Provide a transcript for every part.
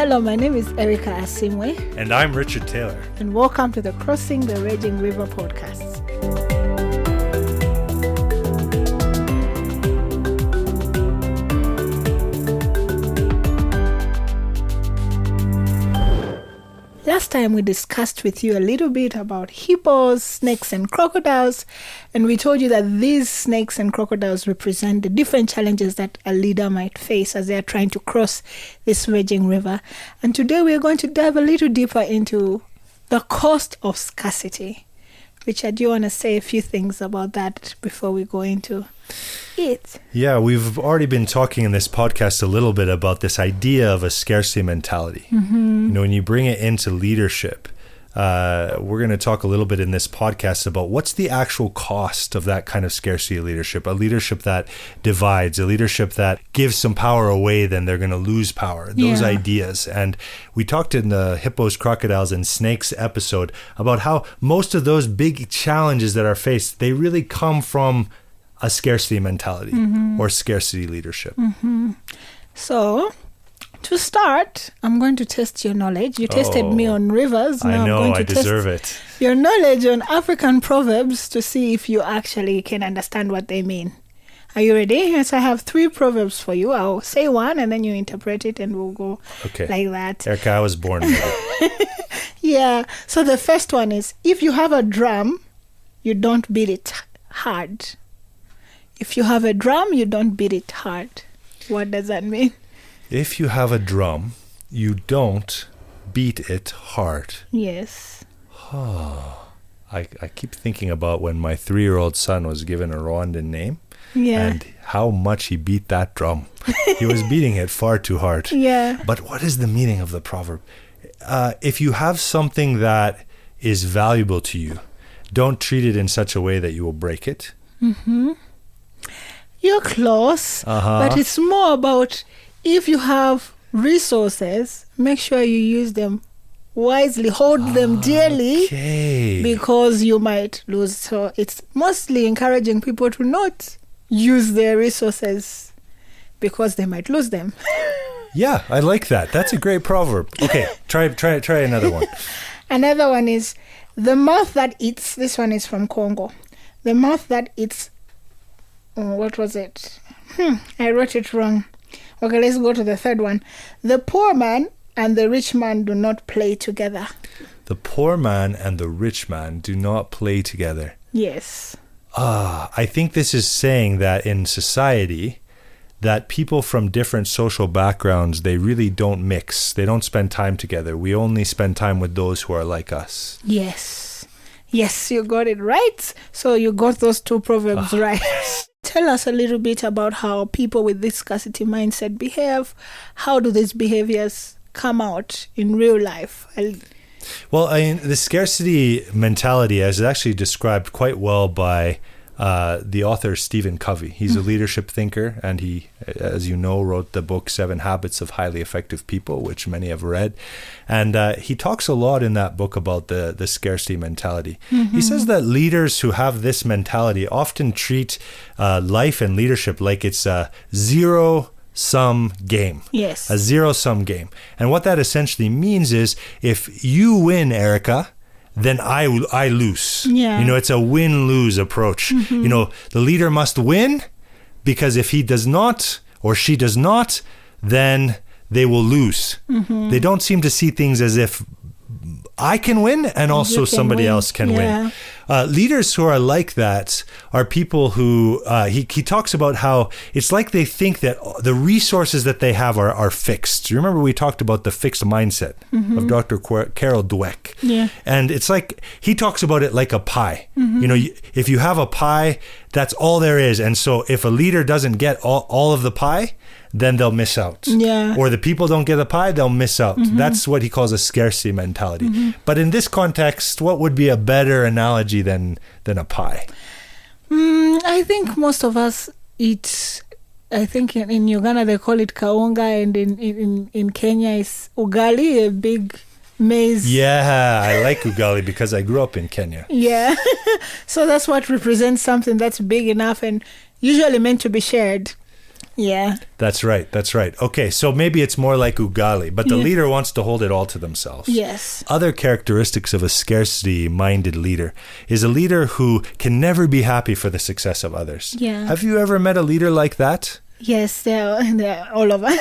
Hello, my name is Erica Asimwe. And I'm Richard Taylor. And welcome to the Crossing the Raging River podcast. Last time we discussed with you a little bit about hippos, snakes, and crocodiles, and we told you that these snakes and crocodiles represent the different challenges that a leader might face as they are trying to cross this raging river. And today we are going to dive a little deeper into the cost of scarcity. Richard, do you want to say a few things about that before we go into it? Yeah, we've already been talking in this podcast a little bit about this idea of a scarcity mentality. Mm-hmm. You know, when you bring it into leadership, we're going to talk a little bit in this podcast about what's the actual cost of that kind of scarcity leadership, a leadership that divides, a leadership that gives some power away, then they're going to lose power, those ideas. And we talked in the hippos, crocodiles, and snakes episode about how most of those big challenges that are faced, they really come from a scarcity mentality or scarcity leadership. So, to start, I'm going to test your knowledge. You tested me on rivers. Now I know, I'm going to I deserve test it. your knowledge on African proverbs to see if you actually can understand what they mean. Are you ready? Yes, I have 3 proverbs for you. I'll say one and then you interpret it and we'll go like that. Erica, I was born with it. Yeah. So the first one is, if you have a drum, you don't beat it hard. If you have a drum, you don't beat it hard. What does that mean? If you have a drum, you don't beat it hard. Yes. I keep thinking about when my 3-year-old son was given a Rwandan name and how much he beat that drum. He was beating it far too hard. Yeah. But what is the meaning of the proverb? If you have something that is valuable to you, don't treat it in such a way that you will break it. You're close, but it's more about if you have resources, make sure you use them wisely, hold them dearly, because you might lose. So it's mostly encouraging people to not use their resources because they might lose them. Yeah, I like that. That's a great proverb. Okay, try another one. Another one is, the mouth that eats, this one is from Congo. The mouth that eats, what was it? I wrote it wrong. Okay, let's go to the third one. The poor man and the rich man do not play together. The poor man and the rich man do not play together. Yes. I think this is saying that in society, that people from different social backgrounds, they really don't mix. They don't spend time together. We only spend time with those who are like us. Yes. Yes, you got it right. So you got those 2 proverbs right. Tell us a little bit about how people with this scarcity mindset behave. How do these behaviors come out in real life? Well, the scarcity mentality is actually described quite well by the author Stephen Covey. He's a leadership thinker, and he, as you know, wrote the book 7 Habits of Highly Effective People, which many have read. And he talks a lot in that book about the scarcity mentality. He says that leaders who have this mentality often treat life and leadership like it's a zero-sum game. Yes. A zero-sum game. And what that essentially means is, if you win, Erica, then I lose. Yeah. You know, it's a win-lose approach. You know, the leader must win, because if he does not or she does not, then they will lose. They don't seem to see things as if I can win and also somebody else can win. Leaders who are like that are people who, he talks about how it's like they think that the resources that they have are fixed. You remember we talked about the fixed mindset of Dr. Carol Dweck. Yeah. And it's like, he talks about it like a pie. You know, if you have a pie, that's all there is. And so if a leader doesn't get all of the pie, then they'll miss out. Yeah. Or the people don't get the pie, they'll miss out. That's what he calls a scarcity mentality. But in this context, what would be a better analogy than a pie? I think most of us eat, I think in Uganda they call it kaunga, and in Kenya it's ugali, a big maize. Yeah, I like ugali because I grew up in Kenya. Yeah. So that's what represents something that's big enough and usually meant to be shared. Yeah. That's right. That's right. Okay, so maybe it's more like ugali, but the leader wants to hold it all to themselves. Yes. Other characteristics of a scarcity-minded leader is a leader who can never be happy for the success of others. Yeah. Have you ever met a leader like that? Yes, they're all over.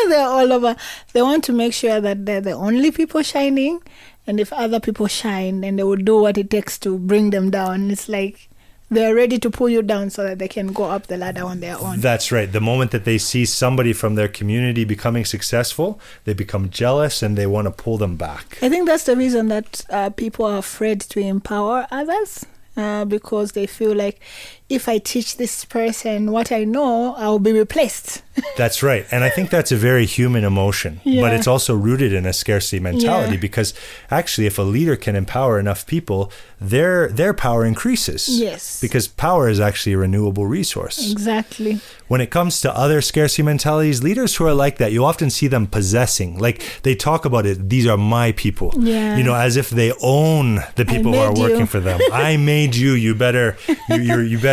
They're all over. They want to make sure that they're the only people shining, and if other people shine, then they will do what it takes to bring them down. It's like they're ready to pull you down so that they can go up the ladder on their own. That's right. The moment that they see somebody from their community becoming successful, they become jealous and they want to pull them back. I think that's the reason that people are afraid to empower others, because they feel like if I teach this person what I know, I'll be replaced. That's right. And I think that's a very human emotion, but it's also rooted in a scarcity mentality because actually if a leader can empower enough people, their power increases. Yes. Because power is actually a renewable resource. Exactly. When it comes to other scarcity mentalities, leaders who are like that, you often see them possessing. Like they talk about it, these are my people. Yeah. You know, as if they own the people who are working for them. I made you. You better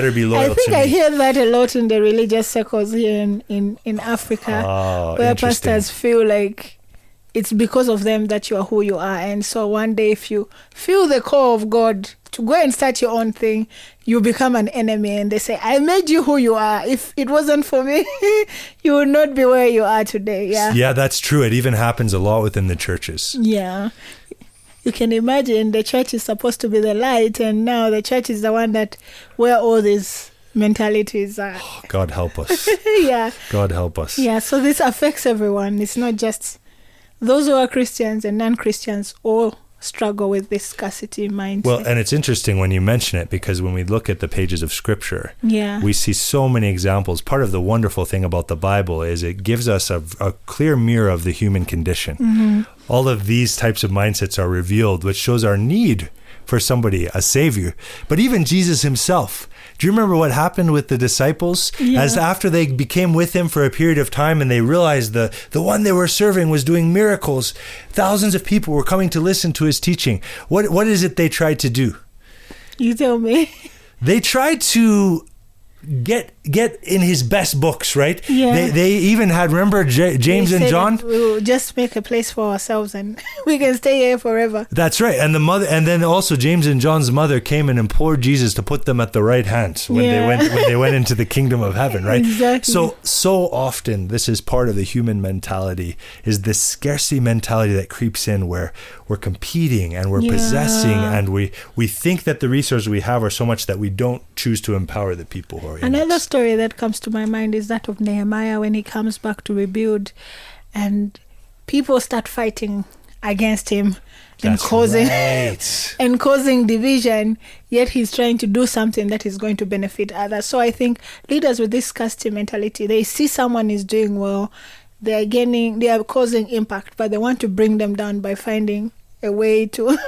be loyal to me. I think I hear that a lot in the religious circles here in Africa, where pastors feel like it's because of them that you are who you are. And so one day if you feel the call of God to go and start your own thing, you become an enemy. And they say, I made you who you are. If it wasn't for me, you would not be where you are today. Yeah. Yeah, that's true. It even happens a lot within the churches. Yeah. You can imagine the church is supposed to be the light, and now the church is the one that where all these mentalities are. Oh, God help us. Yeah. God help us. Yeah, so this affects everyone. It's not just those who are Christians and non-Christians all struggle with this scarcity mindset. Well, and it's interesting when you mention it, because when we look at the pages of Scripture, we see so many examples. Part of the wonderful thing about the Bible is it gives us a clear mirror of the human condition. Mm-hmm. All of these types of mindsets are revealed, which shows our need for somebody, a savior. But even Jesus himself, do you remember what happened with the disciples? As after they became with him for a period of time and they realized the one they were serving was doing miracles, thousands of people were coming to listen to his teaching. What is it they tried to do? You tell me. They tried to get in his best books, right? Yeah. They even had, remember James and John? We'll just make a place for ourselves and we can stay here forever. That's right. And the mother, and then also James and John's mother came and implored Jesus to put them at the right hand when they went into the kingdom of heaven, right? Exactly. So often this is part of the human mentality, is this scarcity mentality that creeps in where we're competing and we're possessing, and we think that the resources we have are so much that we don't choose to empower the people who are in Another it. story that comes to my mind is that of Nehemiah when he comes back to rebuild and people start fighting against him and causing division, yet he's trying to do something that is going to benefit others. So I think leaders with this scarcity mentality, they see someone is doing well, they are causing impact, but they want to bring them down by finding a way to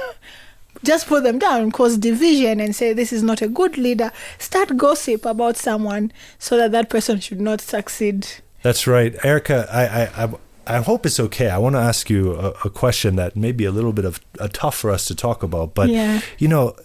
just put them down, cause division, and say this is not a good leader. Start gossip about someone so that person should not succeed. That's right. Erica, I hope it's okay. I want to ask you a question that may be a little bit of tough for us to talk about. But, you know,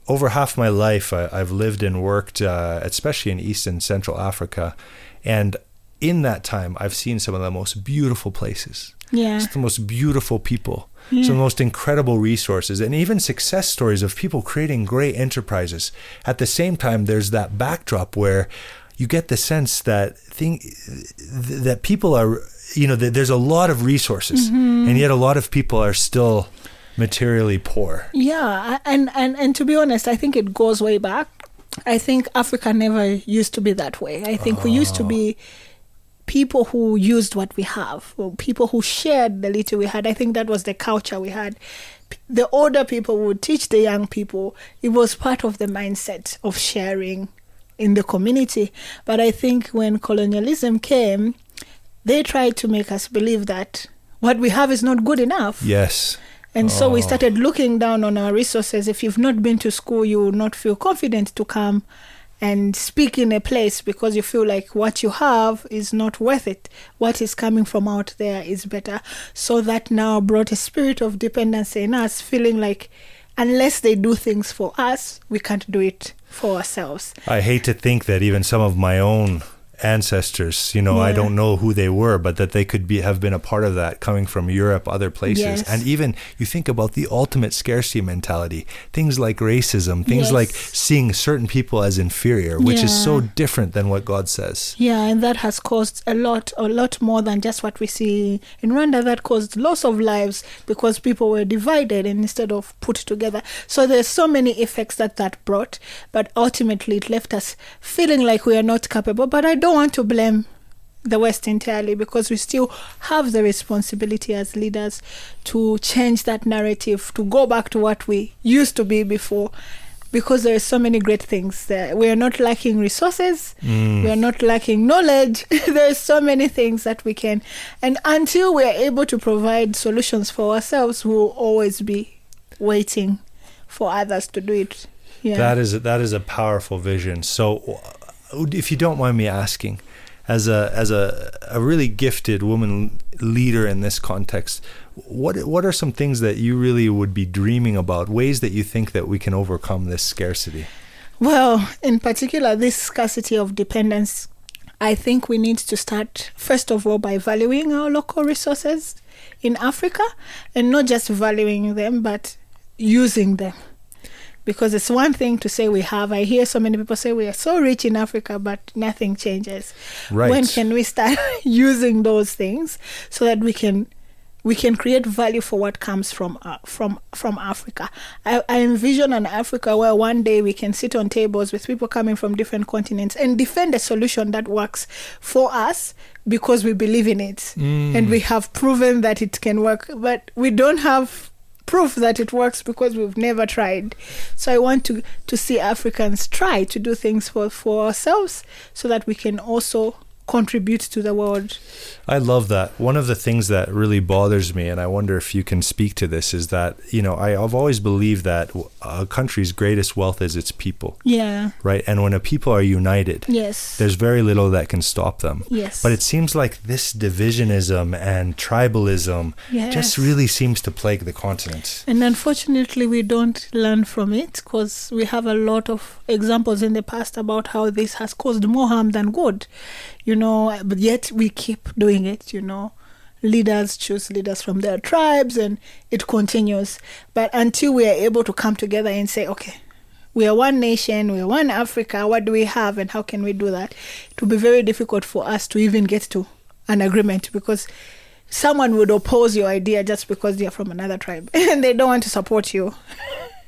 over half my life, I've lived and worked, especially in East and Central Africa. And in that time, I've seen some of the most beautiful places. Yeah. Some of the most beautiful people. Some of the most incredible resources, and even success stories of people creating great enterprises. At the same time, there's that backdrop where you get the sense that that people are, you know, there's a lot of resources, and yet a lot of people are still materially poor. Yeah, and to be honest, I think it goes way back. I think Africa never used to be that way. I think we used to be people who used what we have, or people who shared the little we had. I think that was the culture we had. The older people would teach the young people. It was part of the mindset of sharing in the community. But I think when colonialism came, they tried to make us believe that what we have is not good enough. Yes. And so we started looking down on our resources. If you've not been to school, you will not feel confident to come and speak in a place because you feel like what you have is not worth it. What is coming from out there is better. So that now brought a spirit of dependency in us, feeling like unless they do things for us, we can't do it for ourselves. I hate to think that even some of my own ancestors, I don't know who they were, but that they could have been a part of that, coming from Europe, other places. Yes. And even you think about the ultimate scarcity mentality, things like racism, things like seeing certain people as inferior, which is so different than what God says. Yeah, and that has caused a lot more than just what we see in Rwanda. That caused loss of lives because people were divided and instead of put together. So there's so many effects that brought, but ultimately it left us feeling like we are not capable. But I don't want to blame the West entirely, because we still have the responsibility as leaders to change that narrative, to go back to what we used to be before, because there are so many great things there. We are not lacking resources. We are not lacking knowledge. There are so many things that we can. And until we are able to provide solutions for ourselves, we will always be waiting for others to do it. Yeah. That is a powerful vision. So if you don't mind me asking, as a really gifted woman leader in this context, what are some things that you really would be dreaming about, ways that you think that we can overcome this scarcity? Well, in particular, this scarcity of dependence, I think we need to start, first of all, by valuing our local resources in Africa, and not just valuing them, but using them. Because it's one thing to say we have. I hear so many people say we are so rich in Africa, but nothing changes. Right. When can we start using those things so that we can create value for what comes from Africa? I envision an Africa where one day we can sit on tables with people coming from different continents and defend a solution that works for us because we believe in it. And we have proven that it can work, but we don't have proof that it works because we've never tried. So I want to see Africans try to do things for ourselves so that we can also contribute to the world. I love that. One of the things that really bothers me, and I wonder if you can speak to this, is that, I've always believed that a country's greatest wealth is its people. Yeah. Right? And when a people are united, yes, there's very little that can stop them. Yes. But it seems like this divisionism and tribalism just really seems to plague the continent. And unfortunately, we don't learn from it, because we have a lot of examples in the past about how this has caused more harm than good. But yet we keep doing it, Leaders choose leaders from their tribes, and it continues. But until we are able to come together and say, okay, we are one nation, we are one Africa, what do we have and how can we do that? It will be very difficult for us to even get to an agreement, because someone would oppose your idea just because they are from another tribe and they don't want to support you.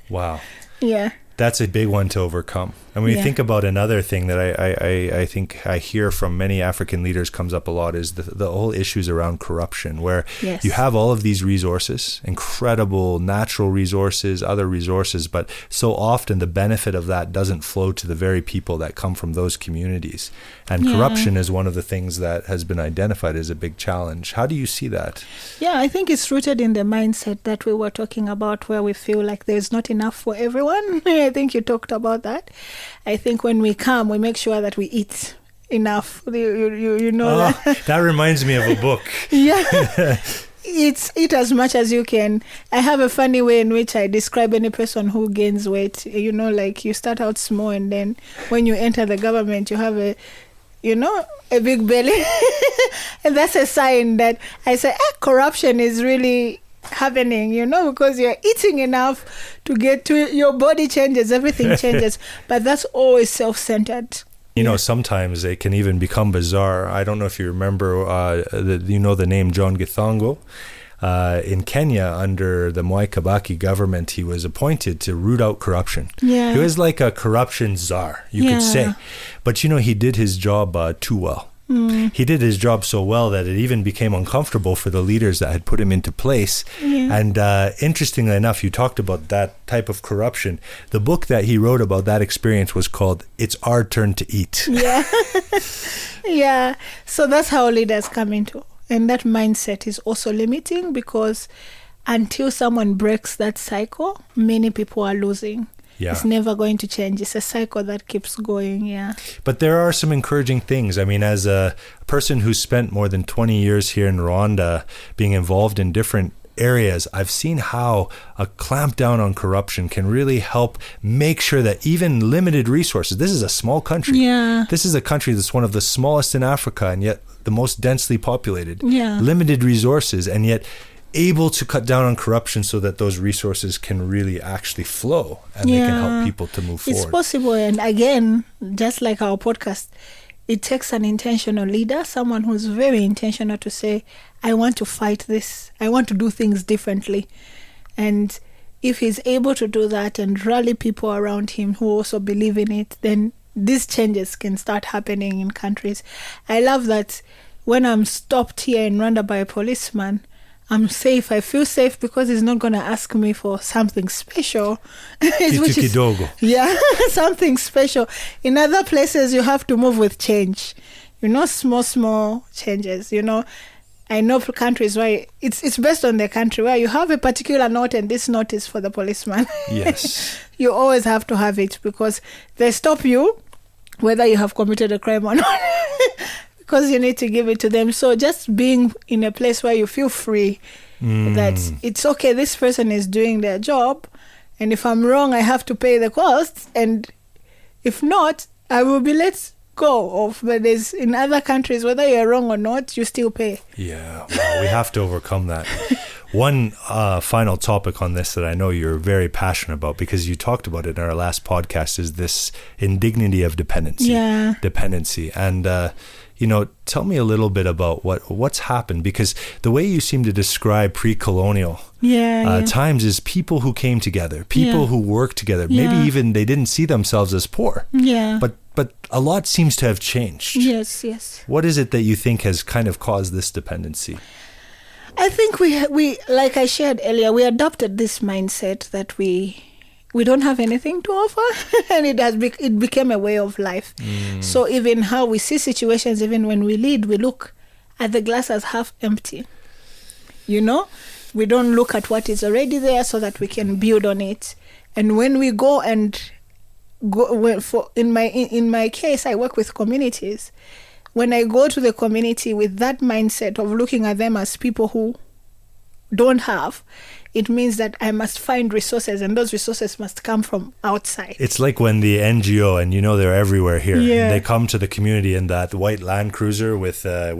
Wow. Yeah. That's a big one to overcome. And when you think about another thing that I think I hear from many African leaders comes up a lot is the whole issues around corruption, where you have all of these resources, incredible natural resources, other resources, but so often the benefit of that doesn't flow to the very people that come from those communities. And corruption is one of the things that has been identified as a big challenge. How do you see that? Yeah, I think it's rooted in the mindset that we were talking about, where we feel like there's not enough for everyone. I think you talked about that. I think when we come, we make sure that we eat enough. You know that. That reminds me of a book. Yeah. Eat as much as you can. I have a funny way in which I describe any person who gains weight. Like you start out small, and then when you enter the government, you have a big belly. And that's a sign that I say, corruption is really happening, because you're eating enough to get to your body changes, everything changes. But that's always self-centered. Sometimes it can even become bizarre. I don't know if you remember, the name John Githongo. In Kenya, under the Mwai Kibaki government, he was appointed to root out corruption. Yeah. He was like a corruption czar, you could say. But, he did his job too well. He did his job so well that it even became uncomfortable for the leaders that had put him into place. And interestingly enough, you talked about that type of corruption. The book that he wrote about that experience was called It's Our Turn to Eat. Yeah. Yeah. So that's how leaders come into. And that mindset is also limiting, because until someone breaks that cycle, many people are losing. Yeah. It's never going to change. It's a cycle that keeps going, But there are some encouraging things. I mean, as a person who's spent more than 20 years here in Rwanda, being involved in different areas, I've seen how a clamp down on corruption can really help make sure that even limited resources, this is a small country. Yeah. This is a country that's one of the smallest in Africa and yet the most densely populated. Yeah. Limited resources and yet able to cut down on corruption so that those resources can really actually flow and they can help people to move forward. It's possible. And again, just like our podcast, it takes an intentional leader, someone who's very intentional to say, I want to fight this. I want to do things differently. And if he's able to do that and rally people around him who also believe in it, then these changes can start happening in countries. I love that when I'm stopped here in Rwanda by a policeman, I'm safe. I feel safe because he's not going to ask me for something special. Which is, yeah, something special. In other places, you have to move with change. Small changes. I know for countries where it's based on the country where you have a particular note and this note is for the policeman. Yes. You always have to have it because they stop you whether you have committed a crime or not. Because you need to give it to them. So just being in a place where you feel free, that it's okay, this person is doing their job, and if I'm wrong, I have to pay the costs, and if not, I will be let go of. But there's in other countries, whether you're wrong or not, you still pay. Yeah, well, we have to overcome that. One final topic on this that I know you're very passionate about, because you talked about it in our last podcast, is this indignity of dependency. Yeah. Dependency. And tell me a little bit about what's happened, because the way you seem to describe pre-colonial times is people who came together, people who worked together. Maybe even they didn't see themselves as poor. Yeah. But a lot seems to have changed. Yes. What is it that you think has kind of caused this dependency? I think we like I shared earlier, we adopted this mindset that we don't have anything to offer, and it became a way of life. So even how we see situations, even when we lead, we look at the glass as half empty. We don't look at what is already there so that we can build on it. And when we go in my case, I work with communities. When I go to the community with that mindset of looking at them as people who don't have, it means that I must find resources, and those resources must come from outside. It's like when the NGO, and they're everywhere here, they come to the community in that white Land Cruiser with the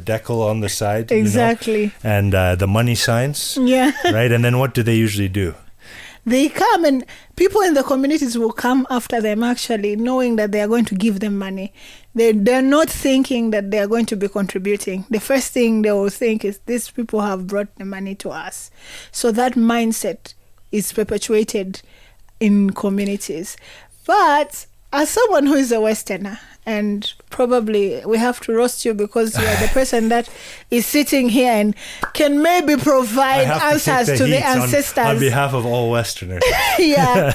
decal on the side. Exactly. And the money signs. Yeah. Right? And then what do they usually do? They come, and people in the communities will come after them, actually, knowing that they are going to give them money. They're not thinking that they are going to be contributing. The first thing they will think is, these people have brought the money to us. So that mindset is perpetuated in communities. But as someone who is a Westerner, and probably we have to roast you because you are the person that is sitting here and can maybe provide answers to the ancestors. On behalf of all Westerners. Yeah.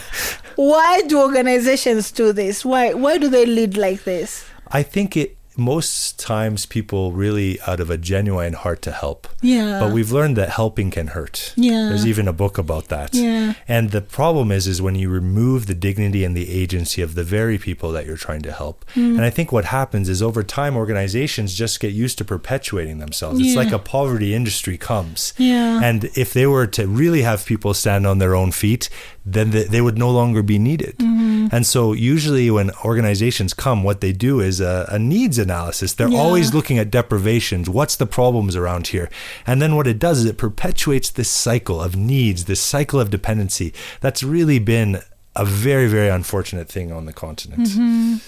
Why do organizations do this? Why do they lead like this? I think most times people really out of a genuine heart to help. Yeah. But we've learned that helping can hurt. Yeah. There's even a book about that. Yeah. And the problem is when you remove the dignity and the agency of the very people that you're trying to help. And I think what happens is over time, organizations just get used to perpetuating themselves. It's like a poverty industry comes. Yeah. And if they were to really have people stand on their own feet, then they would no longer be needed. And so usually when organizations come, what they do is a needs analysis. They're always looking at deprivations. What's the problems around here? And then what it does is it perpetuates this cycle of needs, this cycle of dependency. That's really been a very, very unfortunate thing on the continent.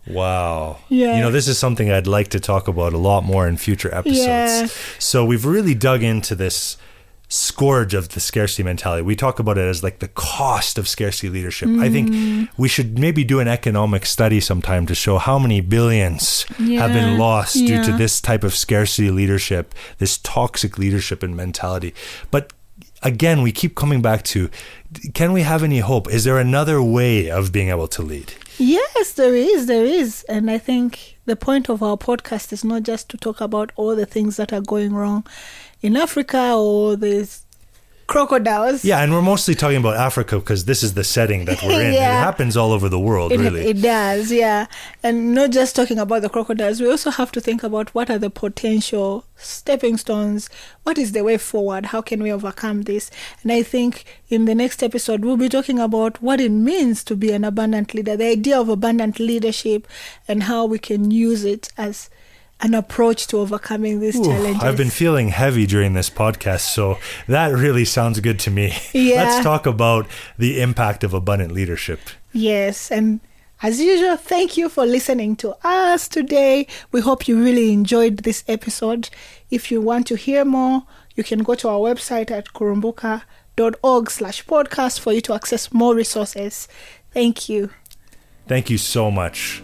Wow. Yeah. This is something I'd like to talk about a lot more in future episodes. Yeah. So we've really dug into this scourge of the scarcity mentality. We talk about it as like the cost of scarcity leadership. I think we should maybe do an economic study sometime to show how many billions have been lost due to this type of scarcity leadership, this toxic leadership and mentality. But again, we keep coming back to, can we have any hope? Is there another way of being able to lead? Yes, there is. And I think the point of our podcast is not just to talk about all the things that are going wrong in Africa or the crocodiles. Yeah, and we're mostly talking about Africa because this is the setting that we're in. Yeah. It happens all over the world, really. It does, yeah. And not just talking about the crocodiles, we also have to think about what are the potential stepping stones, what is the way forward, how can we overcome this. And I think in the next episode, we'll be talking about what it means to be an abundant leader, the idea of abundant leadership, and how we can use it as an approach to overcoming these challenges. I've been feeling heavy during this podcast, so that really sounds good to me. Yeah. Let's talk about the impact of abundant leadership. Yes, and as usual, thank you for listening to us today. We hope you really enjoyed this episode. If you want to hear more, you can go to our website at kurumbuka.org/podcast for you to access more resources. Thank you. Thank you so much.